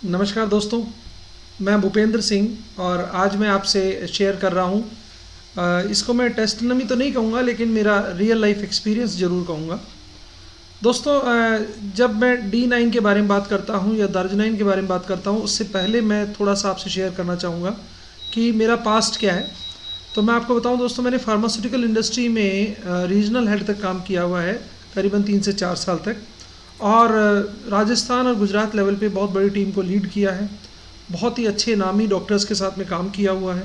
नमस्कार दोस्तों, मैं भूपेंद्र सिंह और आज मैं आपसे शेयर कर रहा हूँ। इसको मैं टेस्टनमी तो नहीं कहूँगा, लेकिन मेरा रियल लाइफ एक्सपीरियंस ज़रूर कहूँगा। दोस्तों, जब मैं D9 के बारे में बात करता हूँ या दर्ज 9 के बारे में बात करता हूँ, उससे पहले मैं थोड़ा सा आपसे शेयर करना चाहूँगा कि मेरा पास्ट क्या है। तो मैं आपको बताऊँ दोस्तों, मैंने फार्मास्यूटिकल इंडस्ट्री में रीजनल हेड तक काम किया हुआ है, करीबन 3 से 4 साल तक। और राजस्थान और गुजरात लेवल पे बहुत बड़ी टीम को लीड किया है। बहुत ही अच्छे नामी डॉक्टर्स के साथ में काम किया हुआ है।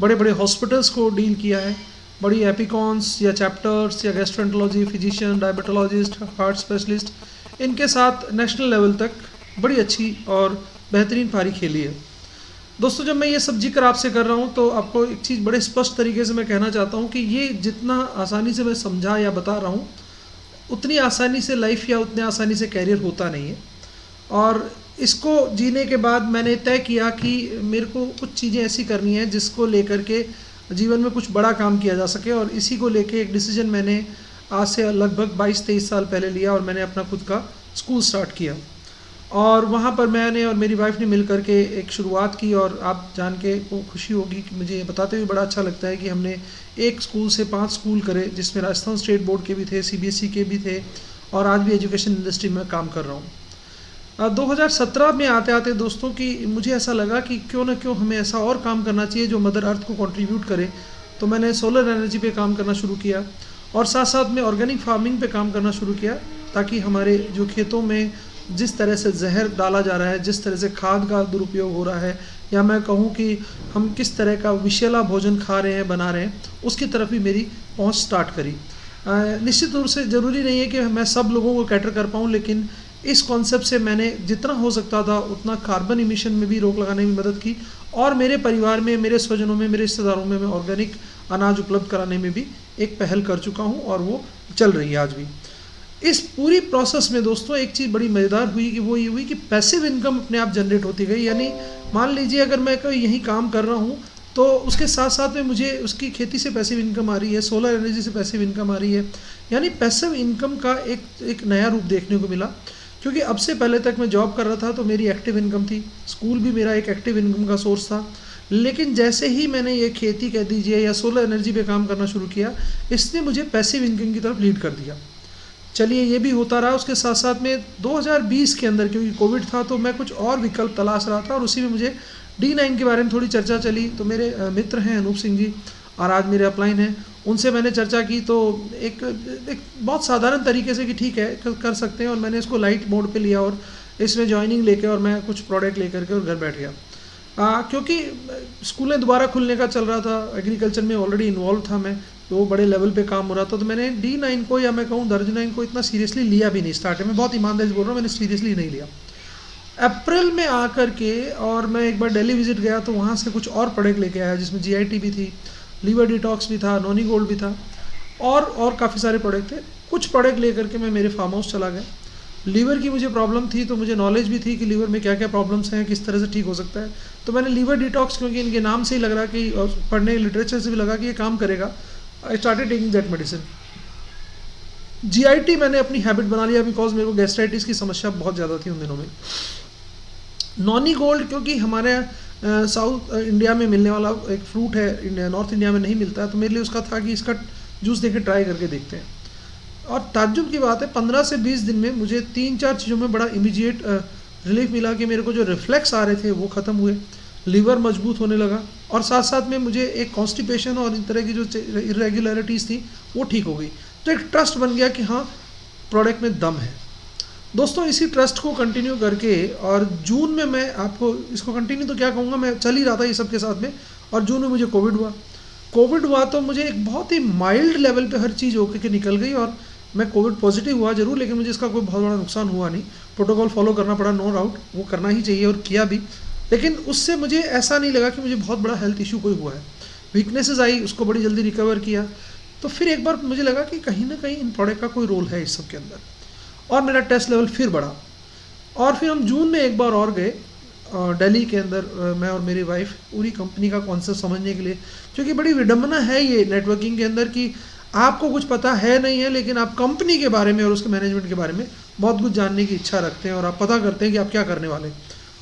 बड़े बड़े हॉस्पिटल्स को डील किया है। बड़ी एपिकॉन्स या चैप्टर्स या gastroenterology, physician, diabetologist, heart specialist, इनके साथ नेशनल लेवल तक बड़ी अच्छी और बेहतरीन पारी खेली है। दोस्तों, जब मैं ये सब जिक्र आपसे कर रहा हूँ तो आपको एक चीज़ बड़े स्पष्ट तरीके से मैं कहना चाहता हूँ कि ये जितना आसानी से मैं समझा या बता रहा हूँ, उतनी आसानी से लाइफ या उतने आसानी से कैरियर होता नहीं है। और इसको जीने के बाद मैंने तय किया कि मेरे को कुछ चीज़ें ऐसी करनी है जिसको लेकर के जीवन में कुछ बड़ा काम किया जा सके, और इसी को लेके एक डिसीजन मैंने आज से लगभग 22-23 साल पहले लिया और मैंने अपना खुद का स्कूल स्टार्ट किया। और वहाँ पर मैंने और मेरी वाइफ ने मिल कर के एक शुरुआत की, और आप जान के को खुशी होगी कि मुझे ये बताते हुए बड़ा अच्छा लगता है कि हमने एक स्कूल से 5 स्कूल करे, जिसमें राजस्थान स्टेट बोर्ड के भी थे, CBSE के भी थे, और आज भी एजुकेशन इंडस्ट्री में काम कर रहा हूँ। 2017 में आते आते दोस्तों कि मुझे ऐसा लगा कि क्यों ना क्यों हमें ऐसा और काम करना चाहिए जो मदर अर्थ को कंट्रीब्यूट करे। तो मैंने सोलर एनर्जी पे काम करना शुरू किया और साथ साथ में ऑर्गेनिक फार्मिंग पे काम करना शुरू किया, ताकि हमारे जो खेतों में जिस तरह से जहर डाला जा रहा है, जिस तरह से खाद का दुरुपयोग हो रहा है, या मैं कहूँ कि हम किस तरह का विषैला भोजन खा रहे हैं, बना रहे हैं, उसकी तरफ भी मेरी पहुँच स्टार्ट करी। निश्चित रूप से ज़रूरी नहीं है कि मैं सब लोगों को कैटर कर पाऊँ, लेकिन इस कॉन्सेप्ट से मैंने जितना हो सकता था उतना कार्बन इमिशन में भी रोक लगाने में मदद की, और मेरे परिवार में, मेरे स्वजनों में, मेरे रिश्तेदारों में मैं ऑर्गेनिक अनाज उपलब्ध कराने में भी एक पहल कर चुका हूँ, और वो चल रही है आज भी। इस पूरी प्रोसेस में दोस्तों एक चीज़ बड़ी मज़ेदार हुई कि वो ये हुई कि पैसिव इनकम अपने आप जनरेट होती गई। यानी मान लीजिए अगर मैं कोई यहीं काम कर रहा हूँ, तो उसके साथ साथ में मुझे उसकी खेती से पैसिव इनकम आ रही है, सोलर एनर्जी से पैसिव इनकम आ रही है। यानी पैसिव इनकम का एक नया रूप देखने को मिला। क्योंकि अब से पहले तक मैं जॉब कर रहा था तो मेरी एक्टिव इनकम थी, स्कूल भी मेरा एक एक्टिव इनकम का सोर्स था। लेकिन जैसे ही मैंने ये खेती कह दीजिए या सोलर एनर्जी पे काम करना शुरू किया, इसने मुझे पैसिव इनकम की तरफ लीड कर दिया। चलिए, ये भी होता रहा। उसके साथ साथ में 2020 के अंदर, क्योंकि कोविड था, तो मैं कुछ और विकल्प तलाश रहा था, और उसी में मुझे D9 के बारे में थोड़ी चर्चा चली। तो मेरे मित्र हैं अनूप सिंह जी, और आज मेरे अपलाइन हैं, उनसे मैंने चर्चा की। तो एक एक बहुत साधारण तरीके से कि ठीक है, कर सकते हैं, और मैंने इसको लाइट मोड पे लिया और इसमें ज्वाइनिंग लेके और मैं कुछ प्रोडक्ट लेकर के और घर बैठ गया। क्योंकि स्कूलें दोबारा खुलने का चल रहा था, एग्रीकल्चर में ऑलरेडी इन्वॉल्व था मैं, तो बड़े लेवल पे काम हो रहा था। तो मैंने D9 को, या मैं कहूँ दर्ज 9 को, इतना सीरियसली लिया भी नहीं। स्टार्टिंग में बहुत ईमानदारी से बोल रहा हूँ, मैंने सीरियसली नहीं लिया। अप्रैल में आकर के और मैं एक बार दिल्ली विजिट गया, तो वहाँ से कुछ और प्रोडक्ट लेके आया, जिसमें GIT भी थी, लीवर डिटॉक्स भी था, नॉनी गोल्ड भी था, और काफ़ी सारे प्रोडक्ट थे। कुछ प्रोडक्ट लेकर के मैं मेरे फार्म हाउस चला गया। लीवर की मुझे प्रॉब्लम थी, तो मुझे नॉलेज भी थी कि लीवर में क्या क्या प्रॉब्लम्स हैं, किस तरह से ठीक हो सकता है। तो मैंने लीवर डिटॉक्स, क्योंकि इनके नाम से ही लग रहा कि, और पढ़ने लिटरेचर से भी लगा कि ये काम करेगा, I started taking that medicine. GIT मैंने अपनी हैबिट बना लिया, बिकॉज मेरे को गैस्ट्राइटिस की समस्या बहुत ज़्यादा थी उन दिनों में। नॉनी गोल्ड, क्योंकि हमारे साउथ इंडिया में मिलने वाला एक फ्रूट है, नॉर्थ इंडिया में नहीं मिलता है, तो मेरे लिए उसका था कि इसका जूस देके ट्राई करके देखते हैं। और ताज्जुब की बात है, 15 से 20 दिन में मुझे 3-4 चीज़ों में बड़ा इमीडिएट रिलीफ मिला कि मेरे को जो रिफ्लेक्स आ रहे थे वो ख़त्म हुए, लीवर मजबूत होने लगा, और साथ साथ में मुझे एक कॉन्स्टिपेशन और इस तरह की जो इरेगुलरिटीज़ थी वो ठीक हो गई। तो एक ट्रस्ट बन गया कि हाँ, प्रोडक्ट में दम है। दोस्तों, इसी ट्रस्ट को कंटिन्यू करके, और जून में मैं आपको इसको कंटिन्यू तो क्या कहूँगा, मैं चल ही रहा था ये सब के साथ में, और जून में मुझे कोविड हुआ। तो मुझे एक बहुत ही माइल्ड लेवल पे हर चीज़ होकर के निकल गई, और मैं कोविड पॉजिटिव हुआ जरूर, लेकिन मुझे इसका कोई बहुत बड़ा नुकसान हुआ नहीं। प्रोटोकॉल फॉलो करना पड़ा, नो डाउट, वो करना ही चाहिए और किया भी। लेकिन उससे मुझे ऐसा नहीं लगा कि मुझे बहुत बड़ा हेल्थ इशू कोई हुआ है। वीकनेसेस आई, उसको बड़ी जल्दी रिकवर किया। तो फिर एक बार मुझे लगा कि कहीं ना कहीं इन प्रोडक्ट का कोई रोल है इस सब के अंदर, और मेरा टेस्ट लेवल फिर बढ़ा। और फिर हम जून में एक बार और गए दिल्ली के अंदर, मैं और मेरी वाइफ, पूरी कंपनी का कॉन्सेप्ट समझने के लिए। क्योंकि बड़ी विडम्बना है ये नेटवर्किंग के अंदर कि आपको कुछ पता है नहीं है, लेकिन आप कंपनी के बारे में और उसके मैनेजमेंट के बारे में बहुत कुछ जानने की इच्छा रखते हैं, और आप पता करते हैं कि आप क्या करने वाले हैं।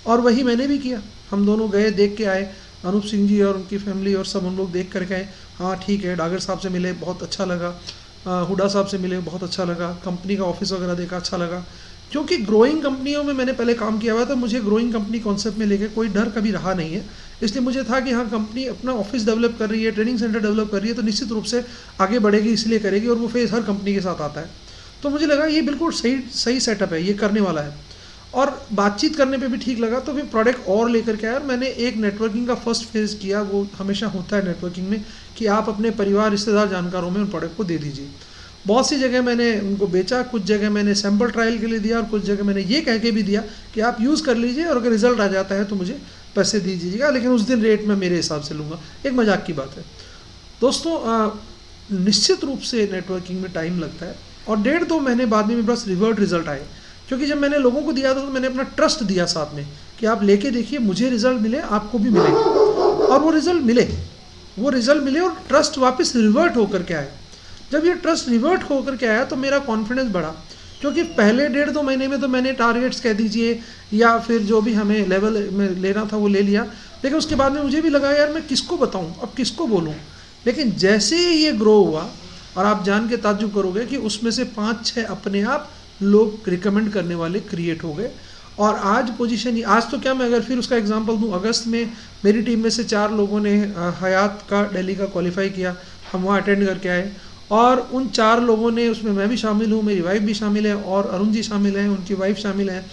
और वही मैंने भी किया। हम दोनों गए, देख के आए, अनूप सिंह जी और उनकी फैमिली और सब हम लोग देख कर गए। हाँ ठीक है, डागर साहब से मिले, बहुत अच्छा लगा, हुडा साहब से मिले, बहुत अच्छा लगा, कंपनी का ऑफिस वगैरह देखा, अच्छा लगा। क्योंकि ग्रोइंग कंपनियों में मैंने पहले काम किया हुआ था, मुझे ग्रोइंग कंपनी कॉन्सेप्ट में लेके कोई डर कभी रहा नहीं है। इसलिए मुझे था कि हाँ, कंपनी अपना ऑफिस डेवलप कर रही है, ट्रेनिंग सेंटर डेवलप कर रही है, तो निश्चित रूप से आगे बढ़ेगी, इसलिए करेगी, और वो फेज़ हर कंपनी के साथ आता है। तो मुझे लगा ये बिल्कुल सही सही सेटअप है, ये करने वाला है। और बातचीत करने पे भी ठीक लगा, तो फिर प्रोडक्ट और लेकर के आया और मैंने एक नेटवर्किंग का फर्स्ट फेज़ किया। वो हमेशा होता है नेटवर्किंग में कि आप अपने परिवार, रिश्तेदार, जानकारों में उन प्रोडक्ट को दे दीजिए। बहुत सी जगह मैंने उनको बेचा, कुछ जगह मैंने सैम्पल ट्रायल के लिए दिया, और कुछ जगह मैंने ये कह के भी दिया कि आप यूज़ कर लीजिए और अगर रिजल्ट आ जाता है तो मुझे पैसे दे दीजिएगा, लेकिन उस दिन रेट मैं मेरे हिसाब से लूँगा। एक मजाक की बात है दोस्तों। निश्चित रूप से नेटवर्किंग में टाइम लगता है, और 1.5-2 महीने बाद में मेरे पास रिवर्ट रिजल्ट आए। क्योंकि जब मैंने लोगों को दिया था तो मैंने अपना ट्रस्ट दिया साथ में कि आप लेके देखिए, मुझे रिजल्ट मिले, आपको भी मिले, और वो रिजल्ट मिले और ट्रस्ट वापस रिवर्ट होकर के आए। जब ये ट्रस्ट रिवर्ट होकर के आया तो मेरा कॉन्फिडेंस बढ़ा, क्योंकि पहले 1.5-2 महीने में तो मैंने टारगेट्स कह दीजिए या फिर जो भी हमें लेवल में लेना था वो ले लिया, लेकिन उसके बाद में मुझे भी लगा यार मैं किसको बताऊं, अब किसको बोलूं। लेकिन जैसे ही ये ग्रो हुआ, और आप जान के ताज्जुब करोगे कि उसमें से 5-6 अपने आप लोग रिकमेंड करने वाले क्रिएट हो गए। और आज पोजीशन, आज तो क्या, मैं अगर फिर उसका एग्जांपल दूं, अगस्त में मेरी टीम में से 4 लोगों ने हयात का दिल्ली का क्वालिफाई किया, हम वहाँ अटेंड करके आए, और उन 4 लोगों ने, उसमें मैं भी शामिल हूँ, मेरी वाइफ भी शामिल है, और अरुण जी शामिल हैं, उनकी वाइफ शामिल हैं,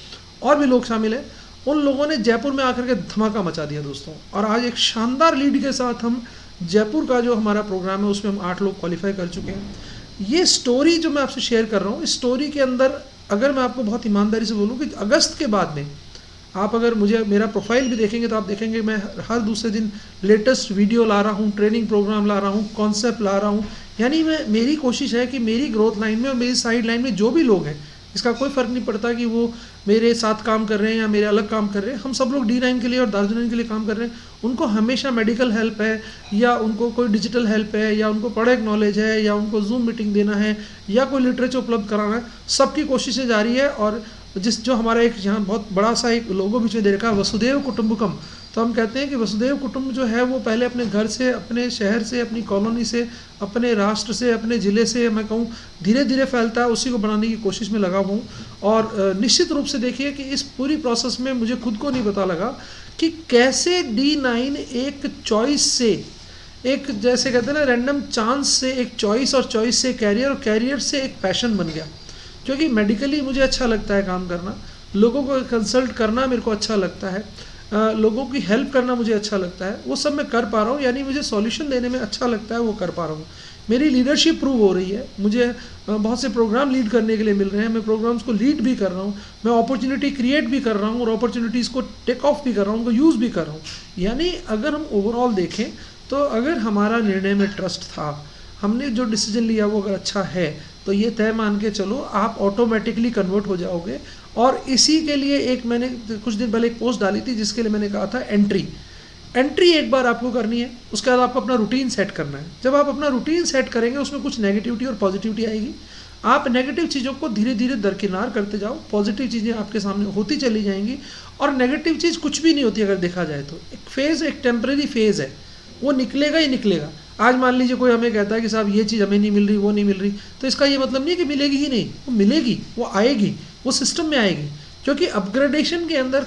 और भी लोग शामिल हैं। उन लोगों ने जयपुर में आकर के धमाका मचा दिया दोस्तों, और आज एक शानदार लीड के साथ हम जयपुर का जो हमारा प्रोग्राम है उसमें हम 8 लोग क्वालिफाई कर चुके हैं। ये स्टोरी जो मैं आपसे शेयर कर रहा हूँ, इस स्टोरी के अंदर अगर मैं आपको बहुत ईमानदारी से बोलूँ कि अगस्त के बाद में आप अगर मुझे मेरा प्रोफाइल भी देखेंगे तो आप देखेंगे मैं हर दूसरे दिन लेटेस्ट वीडियो ला रहा हूँ, ट्रेनिंग प्रोग्राम ला रहा हूँ, कॉन्सेप्ट ला रहा हूँ। यानी मेरी कोशिश है कि मेरी ग्रोथ लाइन में और मेरी साइड लाइन में जो भी लोग हैं, इसका कोई फ़र्क नहीं पड़ता कि वो मेरे साथ काम कर रहे हैं या मेरे अलग काम कर रहे हैं, हम सब लोग D9 के लिए और दार्जिलिंग के लिए काम कर रहे हैं। उनको हमेशा मेडिकल हेल्प है, या उनको कोई डिजिटल हेल्प है, या उनको प्रोडक्ट नॉलेज है, या उनको जूम मीटिंग देना है, या कोई लिटरेचर उपलब्ध कराना है, सबकी कोशिशें जारी है। और जो हमारा एक यहाँ बहुत बड़ा सा एक लोगो बीच में दे रखा है, वसुदेव कुटुंबकम, तो हम कहते हैं कि वसुदेव कुटुंब जो है वो पहले अपने घर से, अपने शहर से, अपनी कॉलोनी से, अपने राष्ट्र से, अपने ज़िले से, मैं कहूँ धीरे धीरे फैलता है, उसी को बनाने की कोशिश में लगा हूँ। और निश्चित रूप से देखिए कि इस पूरी प्रोसेस में मुझे खुद को नहीं पता लगा कि कैसे D9 एक चॉइस से, एक जैसे कहते हैं ना रैंडम चांस से एक चॉइस, और चॉइस से कैरियर, और कैरियर से एक पैशन बन गया। क्योंकि मेडिकली मुझे अच्छा लगता है काम करना, लोगों को कंसल्ट करना मेरे को अच्छा लगता है, लोगों की हेल्प करना मुझे अच्छा लगता है, वो सब मैं कर पा रहा हूँ। यानी मुझे सॉल्यूशन देने में अच्छा लगता है, वो कर पा रहा हूँ। मेरी लीडरशिप प्रूव हो रही है, मुझे बहुत से प्रोग्राम लीड करने के लिए मिल रहे हैं, मैं प्रोग्राम्स को लीड भी कर रहा हूँ, मैं अपॉर्चुनिटी क्रिएट भी कर रहा हूँ, और अपॉर्चुनिटीज़ को टेक ऑफ भी कर रहा हूँ, उनको यूज़ भी कर रहा हूँ। यानी अगर हम ओवरऑल देखें तो अगर हमारा निर्णय में ट्रस्ट था, हमने जो डिसीजन लिया वो अगर अच्छा है, तो ये तय मान के चलो आप ऑटोमेटिकली कन्वर्ट हो जाओगे। और इसी के लिए एक मैंने कुछ दिन पहले एक पोस्ट डाली थी जिसके लिए मैंने कहा था एंट्री एक बार आपको करनी है, उसके बाद आपको अपना रूटीन सेट करना है। जब आप अपना रूटीन सेट करेंगे उसमें कुछ नेगेटिविटी और पॉजिटिविटी आएगी, आप नेगेटिव चीज़ों को धीरे धीरे दरकिनार करते जाओ, पॉजिटिव चीज़ें आपके सामने होती चली जाएंगी। और नेगेटिव चीज़ कुछ भी नहीं होती अगर देखा जाए तो, एक फेज़, एक टेम्परेरी फेज़ है, वो निकलेगा ही निकलेगा। आज मान लीजिए कोई हमें कहता है कि साहब ये चीज़ हमें नहीं मिल रही, वो नहीं मिल रही, तो इसका ये मतलब नहीं है कि मिलेगी ही नहीं, वो मिलेगी, वो आएगी, वो सिस्टम में आएगी। क्योंकि अपग्रेडेशन के अंदर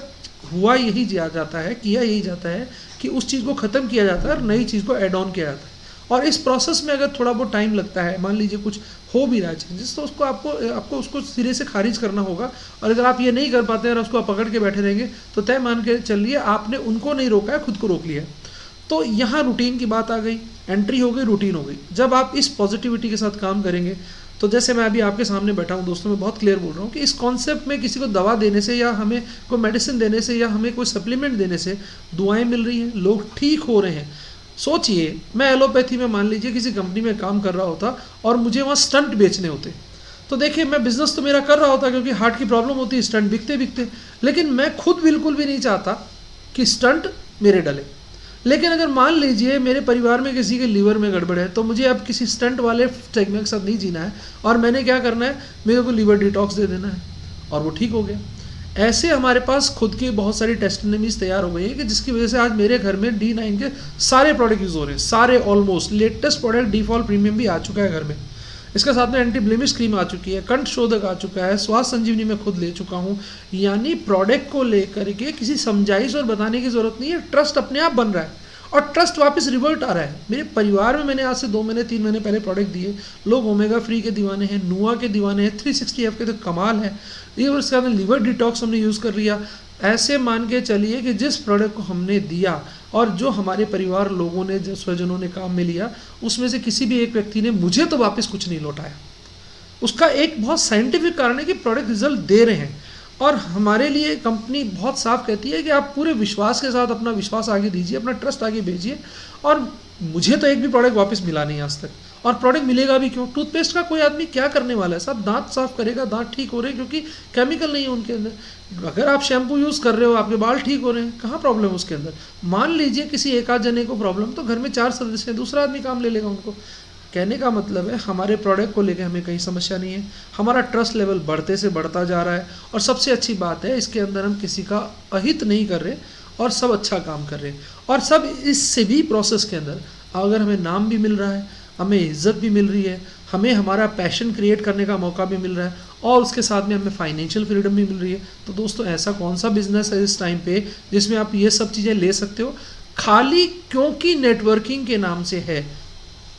हुआ यही जाता है, किया यही जाता है कि उस चीज़ को ख़त्म किया जाता है और नई चीज़ को ऐड ऑन किया जाता है। और इस प्रोसेस में अगर थोड़ा बहुत टाइम लगता है, मान लीजिए कुछ हो भी रहा है चेंजेस, तो उसको आपको उसको सिरे से खारिज करना होगा। और अगर आप ये नहीं कर पाते हैं और उसको आप पकड़ के बैठे रहेंगे तो तय मान के चलिए आपने उनको नहीं रोका है, खुद को रोक लिया। तो यहाँ रूटीन की बात आ गई, एंट्री हो गई, रूटीन हो गई। जब आप इस पॉजिटिविटी के साथ काम करेंगे, तो जैसे मैं अभी आपके सामने बैठा हूँ दोस्तों, मैं बहुत क्लियर बोल रहा हूँ कि इस कॉन्सेप्ट में किसी को दवा देने से, या हमें कोई मेडिसिन देने से, या हमें कोई सप्लीमेंट देने से दुआएं मिल रही हैं, लोग ठीक हो रहे हैं। सोचिए मैं एलोपैथी में मान लीजिए किसी कंपनी में काम कर रहा होता और मुझे वहाँ स्टंट बेचने होते, तो देखिए मैं बिजनेस तो मेरा कर रहा होता क्योंकि हार्ट की प्रॉब्लम होती है, स्टंट बिकते, लेकिन मैं खुद बिल्कुल भी नहीं चाहता कि स्टंट मेरे डले। लेकिन अगर मान लीजिए मेरे परिवार में किसी के लीवर में गड़बड़ है, तो मुझे अब किसी स्टंट वाले सेगमेंट के साथ नहीं जीना है, और मैंने क्या करना है, मेरे को लीवर डिटॉक्स दे देना है और वो ठीक हो गया। ऐसे हमारे पास खुद की बहुत सारी टेस्टिमनीज तैयार हो गई है कि जिसकी वजह से आज मेरे घर में D9 के सारे प्रोडक्ट यूज़ हो रहे हैं, सारे almost. Latest product default premium भी आ चुका है घर में, इसके साथ में एंटी ब्लेमिश क्रीम आ चुकी है, कंठ शोधक आ चुका है, स्वास्थ्य संजीवनी मैं खुद ले चुका हूँ। यानी प्रोडक्ट को लेकर के किसी समझाइश और बताने की ज़रूरत नहीं है, ट्रस्ट अपने आप बन रहा है और ट्रस्ट वापस रिवर्ट आ रहा है। मेरे परिवार में मैंने आज से 2 महीने 3 महीने पहले प्रोडक्ट दिए, लोग ओमेगा फ्री के दीवाने हैं, नुआ के दीवाने हैं, 360F के तो कमाल है। ये उसके बाद लिवर डिटॉक्स हमने यूज़ कर लिया। ऐसे मान के चलिए कि जिस प्रोडक्ट को हमने दिया और जो हमारे परिवार लोगों ने, जो स्वजनों ने काम में लिया, उसमें से किसी भी एक व्यक्ति ने मुझे तो वापस कुछ नहीं लौटाया। उसका एक बहुत साइंटिफिक कारण है कि प्रोडक्ट रिजल्ट दे रहे हैं और हमारे लिए कंपनी बहुत साफ कहती है कि आप पूरे विश्वास के साथ अपना विश्वास आगे दीजिए, अपना ट्रस्ट आगे भेजिए। और मुझे तो एक भी प्रोडक्ट वापस मिला नहीं आज तक, और प्रोडक्ट मिलेगा भी क्यों? टूथपेस्ट का कोई आदमी क्या करने वाला है साहब? दांत साफ करेगा, दांत ठीक हो रहे हैं क्योंकि केमिकल नहीं है उनके अंदर। अगर आप शैम्पू यूज़ कर रहे हो, आपके बाल ठीक हो रहे हैं, कहाँ प्रॉब्लम है उसके अंदर? मान लीजिए किसी एक आध जने को प्रॉब्लम, तो घर में 4 सदस्य हैं, दूसरा आदमी काम ले लेगा उनको। कहने का मतलब है हमारे प्रोडक्ट को लेकर हमें कहीं समस्या नहीं है, हमारा ट्रस्ट लेवल बढ़ते से बढ़ता जा रहा है। और सबसे अच्छी बात है, इसके अंदर हम किसी का अहित नहीं कर रहे और सब अच्छा काम कर रहे हैं। और सब इससे भी प्रोसेस के अंदर अगर हमें नाम भी मिल रहा है, हमें इज्जत भी मिल रही है, हमें हमारा पैशन क्रिएट करने का मौका भी मिल रहा है और उसके साथ में हमें फाइनेंशियल फ्रीडम भी मिल रही है, तो दोस्तों ऐसा कौन सा बिजनेस है इस टाइम पे जिसमें आप ये सब चीज़ें ले सकते हो? खाली क्योंकि नेटवर्किंग के नाम से है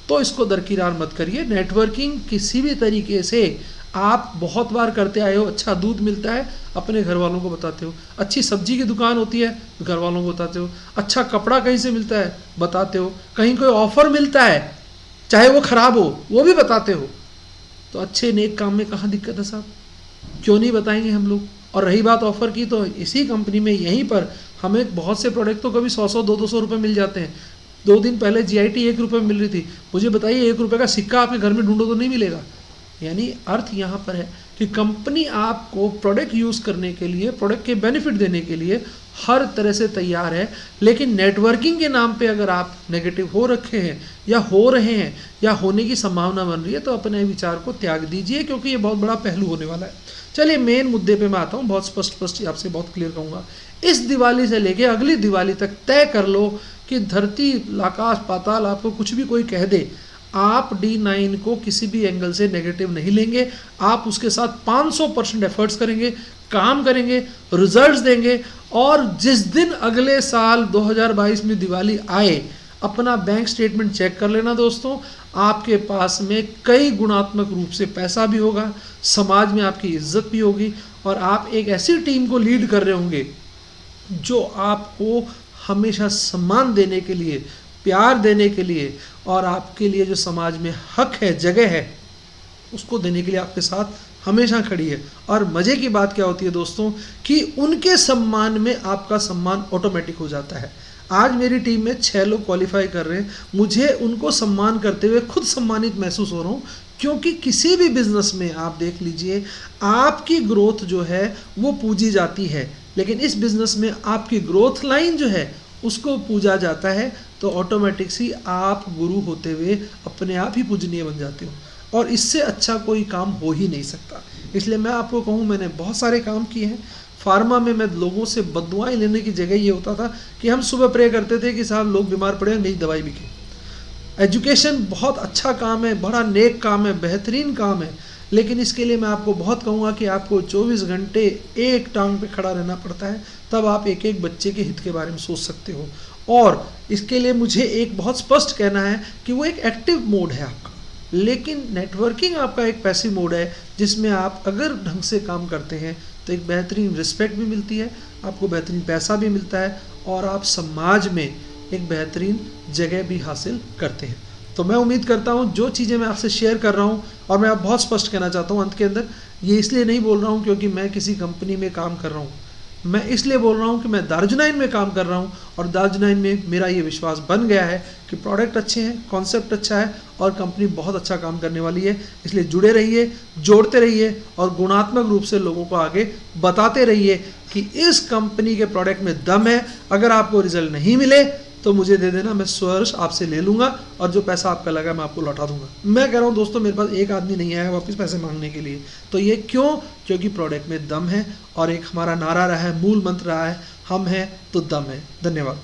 तो इसको दरकिरार मत करिए। नेटवर्किंग किसी भी तरीके से आप बहुत बार करते आए हो, अच्छा दूध मिलता है अपने घर वालों को बताते हो, अच्छी सब्जी की दुकान होती है घर वालों को बताते हो, अच्छा कपड़ा कहीं से मिलता है बताते हो, कहीं कोई ऑफर मिलता है चाहे वो ख़राब हो वो भी बताते हो। तो अच्छे नेक काम में कहाँ दिक्कत है साहब? क्यों नहीं बताएंगे हम लोग? और रही बात ऑफ़र की, तो इसी कंपनी में यहीं पर हमें बहुत से प्रोडक्ट तो कभी 100-100 200 रुपये मिल जाते हैं। 2 दिन पहले GIT 1 रुपये में मिल रही थी, मुझे बताइए 1 रुपये का सिक्का आपके घर में ढूंढो तो नहीं मिलेगा। यानी अर्थ यहाँ पर है कि कंपनी आपको प्रोडक्ट यूज़ करने के लिए, प्रोडक्ट के बेनिफिट देने के लिए हर तरह से तैयार है। लेकिन नेटवर्किंग के नाम पे अगर आप नेगेटिव हो रखे हैं या हो रहे हैं या होने की संभावना बन रही है, तो अपने विचार को त्याग दीजिए, क्योंकि ये बहुत बड़ा पहलू होने वाला है। चलिए मेन मुद्दे पे मैं आता हूँ, बहुत स्पष्ट आपसे बहुत क्लियर कहूँगा। इस दिवाली से लेके अगली दिवाली तक तय कर लो कि धरती आकाश पाताल आपको कुछ भी कोई कह दे, आप D9 को किसी भी एंगल से नेगेटिव नहीं लेंगे। आप उसके साथ 500% एफर्ट्स करेंगे, काम करेंगे, रिजल्ट्स देंगे। और जिस दिन अगले साल 2022 में दिवाली आए, अपना बैंक स्टेटमेंट चेक कर लेना दोस्तों, आपके पास में कई गुणात्मक रूप से पैसा भी होगा, समाज में आपकी इज्जत भी होगी और आप एक ऐसी टीम को लीड कर रहे होंगे जो आपको हमेशा सम्मान देने के लिए, प्यार देने के लिए और आपके लिए जो समाज में हक है, जगह है, उसको देने के लिए आपके साथ हमेशा खड़ी है। और मज़े की बात क्या होती है दोस्तों कि उनके सम्मान में आपका सम्मान ऑटोमेटिक हो जाता है। आज मेरी टीम में 6 लोग क्वालिफाई कर रहे हैं, मुझे उनको सम्मान करते हुए खुद सम्मानित महसूस हो रहा हूँ। क्योंकि किसी भी बिजनेस में आप देख लीजिए, आपकी ग्रोथ जो है वो पूजी जाती है, लेकिन इस बिजनेस में आपकी ग्रोथ लाइन जो है उसको पूजा जाता है। तो ऑटोमेटिक सी आप गुरु होते हुए अपने आप ही पूजनीय बन जाते हो, और इससे अच्छा कोई काम हो ही नहीं सकता। इसलिए मैं आपको कहूँ, मैंने बहुत सारे काम किए हैं। फार्मा में मैं लोगों से बददुआएं लेने की जगह ये होता था कि हम सुबह प्रे करते थे कि साहब लोग बीमार पड़े, नई दवाई बिके। एजुकेशन बहुत अच्छा काम है, बड़ा नेक काम है, बेहतरीन काम है, लेकिन इसके लिए मैं आपको बहुत कहूँगा कि आपको 24 घंटे एक टांग पे खड़ा रहना पड़ता है, तब आप एक एक बच्चे के हित के बारे में सोच सकते हो। और इसके लिए मुझे एक बहुत स्पष्ट कहना है कि वो एक एक्टिव मोड है आपका, लेकिन नेटवर्किंग आपका एक पैसिव मोड है, जिसमें आप अगर ढंग से काम करते हैं तो एक बेहतरीन रिस्पेक्ट भी मिलती है, आपको बेहतरीन पैसा भी मिलता है और आप समाज में एक बेहतरीन जगह भी हासिल करते हैं। तो मैं उम्मीद करता हूँ जो चीज़ें मैं आपसे शेयर कर रहा हूँ, और मैं आप बहुत स्पष्ट कहना चाहता हूँ अंत के अंदर, ये इसलिए नहीं बोल रहा हूँ क्योंकि मैं किसी कंपनी में काम कर रहा हूँ, मैं इसलिए बोल रहा हूँ कि मैं दार्जिलिंग में काम कर रहा हूँ और दार्जिलिंग में मेरा ये विश्वास बन गया है कि प्रोडक्ट अच्छे हैं, कॉन्सेप्ट अच्छा है और कंपनी बहुत अच्छा काम करने वाली है। इसलिए जुड़े रहिए, जोड़ते रहिए और गुणात्मक रूप से लोगों को आगे बताते रहिए कि इस कंपनी के प्रोडक्ट में दम है। अगर आपको रिजल्ट नहीं मिले तो मुझे दे देना, मैं स्वर्ष आपसे ले लूँगा और जो पैसा आपका लगा मैं आपको लौटा दूंगा। मैं कह रहा हूँ दोस्तों, मेरे पास एक आदमी नहीं आया वापस पैसे मांगने के लिए। तो ये क्यों? क्योंकि प्रोडक्ट में दम है और एक हमारा नारा रहा है, मूल मंत्र रहा है, हम हैं तो दम है। धन्यवाद।